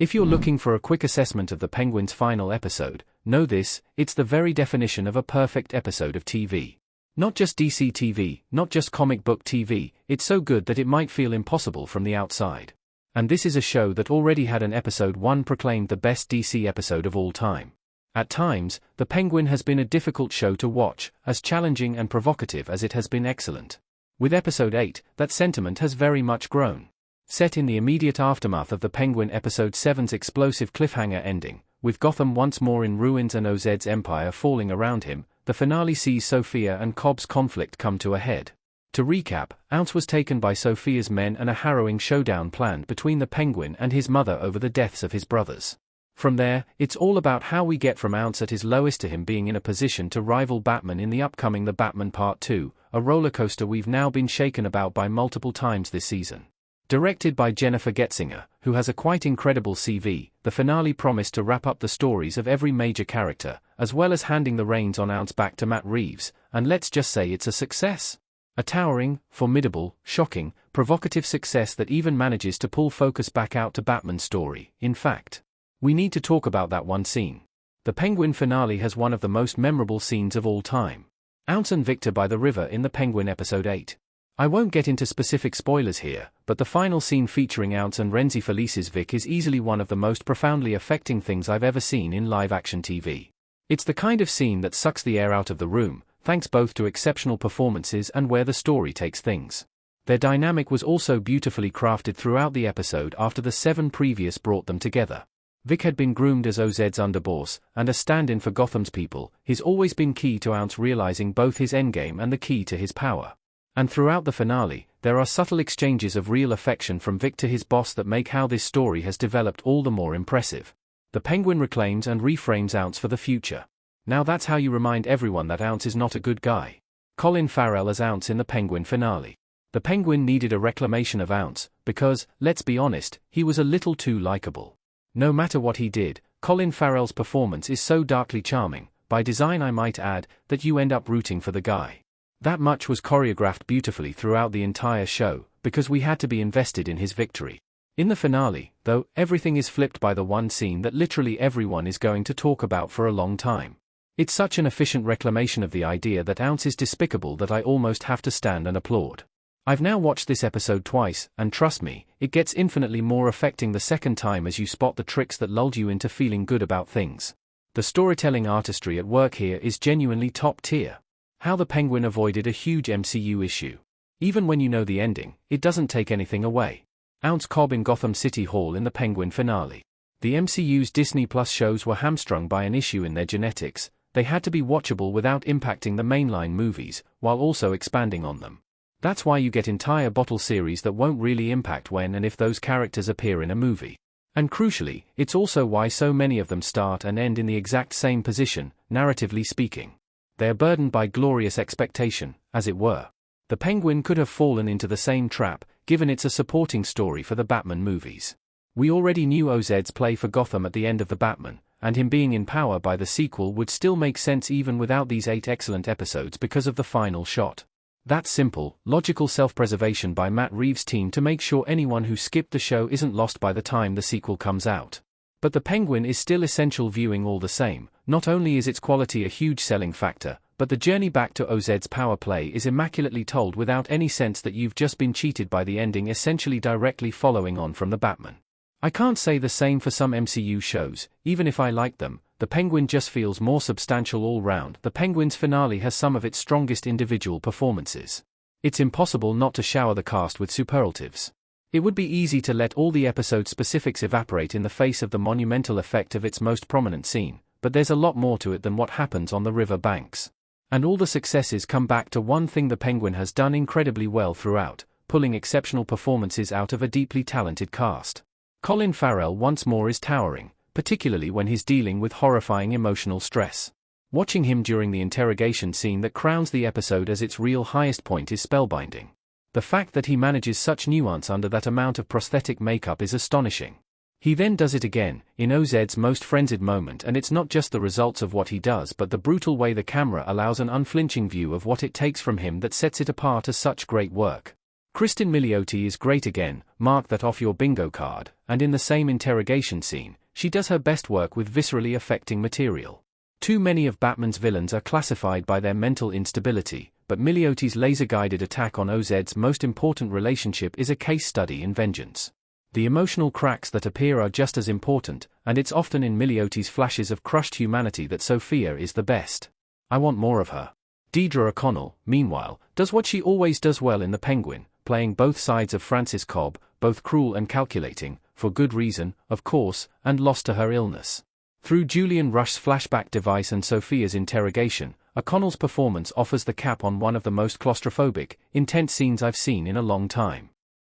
If you're looking for a quick assessment of the Penguin's final episode, know this: it's the very definition of a perfect episode of TV. Not just DC TV, not just comic book TV, it's so good that it might feel impossible from the outside. And this is a show that already had an episode 1 proclaimed the best DC episode of all time. At times, The Penguin has been a difficult show to watch, as challenging and provocative as it has been excellent. With episode 8, that sentiment has very much grown. Set in the immediate aftermath of The Penguin episode 7's explosive cliffhanger ending, with Gotham once more in ruins and Oz's empire falling around him, the finale sees Sophia and Cobb's conflict come to a head. To recap, Ounce was taken by Sophia's men and a harrowing showdown planned between the Penguin and his mother over the deaths of his brothers. From there, it's all about how we get from Ounce at his lowest to him being in a position to rival Batman in the upcoming The Batman Part 2, a rollercoaster we've now been shaken about by multiple times this season. Directed by Jennifer Getzinger, who has a quite incredible CV, the finale promised to wrap up the stories of every major character, as well as handing the reins on Ounce back to Matt Reeves, and let's just say it's a success. A towering, formidable, shocking, provocative success that even manages to pull focus back out to Batman's story. In fact, we need to talk about that one scene. The Penguin finale has one of the most memorable scenes of all time. Ounce and Victor by the river in The Penguin episode 8. I won't get into specific spoilers here, but the final scene featuring Ounce and Renzi Felice's Vic is easily one of the most profoundly affecting things I've ever seen in live-action TV. It's the kind of scene that sucks the air out of the room, thanks both to exceptional performances and where the story takes things. Their dynamic was also beautifully crafted throughout the episode after the 7 previous brought them together. Vic had been groomed as Oz's underboss, and a stand-in for Gotham's people. He's always been key to Ounce realizing both his endgame and the key to his power. And throughout the finale, there are subtle exchanges of real affection from Vic to his boss that make how this story has developed all the more impressive. The Penguin reclaims and reframes Ounce for the future. Now that's how you remind everyone that Ounce is not a good guy. Colin Farrell as Ounce in the Penguin finale. The Penguin needed a reclamation of Ounce, because, let's be honest, he was a little too likable. No matter what he did, Colin Farrell's performance is so darkly charming, by design I might add, that you end up rooting for the guy. That much was choreographed beautifully throughout the entire show, because we had to be invested in his victory. In the finale, though, everything is flipped by the one scene that literally everyone is going to talk about for a long time. It's such an efficient reclamation of the idea that Ounce is despicable that I almost have to stand and applaud. I've now watched this episode twice, and trust me, it gets infinitely more affecting the second time as you spot the tricks that lulled you into feeling good about things. The storytelling artistry at work here is genuinely top tier. How the Penguin avoided a huge MCU issue. Even when you know the ending, it doesn't take anything away. Ounce Cobb in Gotham City Hall in the Penguin finale. The MCU's Disney Plus shows were hamstrung by an issue in their genetics. They had to be watchable without impacting the mainline movies, while also expanding on them. That's why you get entire bottle series that won't really impact when and if those characters appear in a movie. And crucially, it's also why so many of them start and end in the exact same position, narratively speaking. They're burdened by glorious expectation, as it were. The Penguin could have fallen into the same trap, given it's a supporting story for the Batman movies. We already knew Oz's play for Gotham at the end of The Batman, and him being in power by the sequel would still make sense even without these 8 excellent episodes because of the final shot. That's simple, logical self-preservation by Matt Reeves' team to make sure anyone who skipped the show isn't lost by the time the sequel comes out. But The Penguin is still essential viewing all the same. Not only is its quality a huge selling factor, but the journey back to Oz's power play is immaculately told without any sense that you've just been cheated by the ending essentially directly following on from The Batman. I can't say the same for some MCU shows. Even if I like them, The Penguin just feels more substantial all round. The Penguin's finale has some of its strongest individual performances. It's impossible not to shower the cast with superlatives. It would be easy to let all the episode specifics evaporate in the face of the monumental effect of its most prominent scene, but there's a lot more to it than what happens on the river banks. And all the successes come back to one thing the Penguin has done incredibly well throughout, pulling exceptional performances out of a deeply talented cast. Colin Farrell once more is towering, particularly when he's dealing with horrifying emotional stress. Watching him during the interrogation scene that crowns the episode as its real highest point is spellbinding. The fact that he manages such nuance under that amount of prosthetic makeup is astonishing. He then does it again, in Oz's most frenzied moment, and it's not just the results of what he does but the brutal way the camera allows an unflinching view of what it takes from him that sets it apart as such great work. Kristin Milioti is great again, mark that off your bingo card, and in the same interrogation scene, she does her best work with viscerally affecting material. Too many of Batman's villains are classified by their mental instability, but Milioti's laser-guided attack on OZ's most important relationship is a case study in vengeance. The emotional cracks that appear are just as important, and it's often in Milioti's flashes of crushed humanity that Sophia is the best. I want more of her. Deirdre O'Connell, meanwhile, does what she always does well in The Penguin, playing both sides of Francis Cobb, both cruel and calculating, for good reason, of course, and lost to her illness. Through Julian Rush's flashback device and Sophia's interrogation, O'Connell's performance offers the cap on one of the most claustrophobic, intense scenes I've seen in a long time.